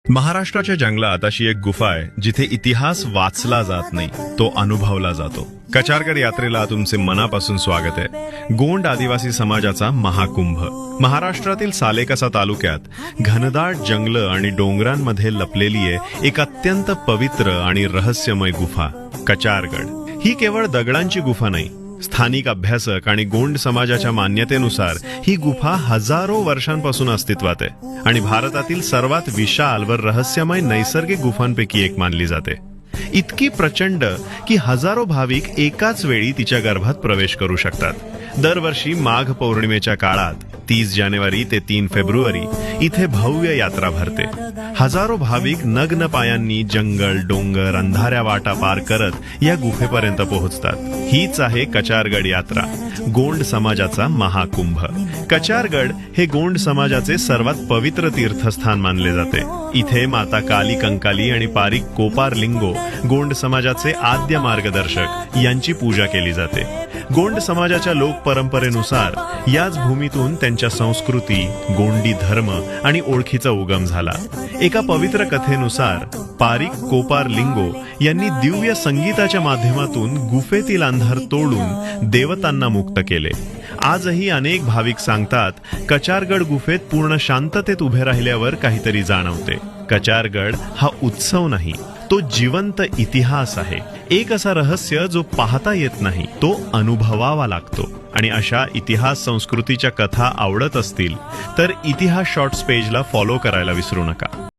महाराष्ट्राच्या जंगलात अशी एक गुफा आहे जिथे इतिहास वाचला जात नाही, तो अनुभवला जातो. कचारगड यात्रेला तुमचे मनापासून स्वागत आहे. गोंड आदिवासी समाजाचा महाकुंभ. महाराष्ट्रातील सालेकसा तालुक्यात घनदाट जंगल आणि डोंगरांमध्ये लपलेली आहे एक अत्यंत पवित्र आणि रहस्यमय गुफा, कचारगड. ही केवळ दगडांची गुफा नाही, स्थानिक अभ्यासक आणि गोंड समाजाच्या मान्यतेनुसार ही गुफा हजारो वर्षांपासून अस्तित्वात आहे आणि भारतातील सर्वात विशाल व रहस्यमय नैसर्गिक गुफांपैकी एक मानली जाते. इतकी प्रचंड की हजारो भाविक एकाच वेळी तिच्या गर्भात प्रवेश करू शकतात. दरवर्षी माघ पौर्णिमेच्या काळात 30 जानेवारी ते 3 फेब्रुवारी इथे भव्य यात्रा भरते. हजारो भाविक नग्न पायांनी जंगल, डोंगर, अंधाऱ्या वाटा पार करत या गुफेपर्यंत पोहोचतात. हीच आहे कचारगड यात्रा, गोंड समाजाचा महाकुंभ. कचारगड हे गोंड समाजाचे सर्वात पवित्र तीर्थस्थान मानले जाते. इथे माता काली कंकाली आणि पारिक कोपार लिंगो, गोंड समाजाचे आद्य मार्गदर्शक, यांची पूजा केली जाते. गोंड समाजाच्या लोक परंपरेनुसार याच भूमीतून त्यांच्या संस्कृती, गोंडी धर्म आणि ओळखीचा उगम झाला. एका पवित्र कथेनुसार पारिक कोपार लिंगो यांनी दिव्य संगीताच्या माध्यमातून गुफेतील अंधार तोडून देवतांना मुक्त केले. आजही अनेक भाविक सांगतात, कचारगड गुफेत पूर्ण शांततेत उभे राहिल्यावर काहीतरी जाणवते. कचारगड हा उत्सव नाही, तो जिवंत इतिहास आहे. एक असा रहस्य जो पाहता येत नाही, तो अनुभवावा लागतो. आणि अशा इतिहास संस्कृतीच्या कथा आवडत असतील तर इतिहास शॉर्ट्स पेजला फॉलो करायला विसरू नका.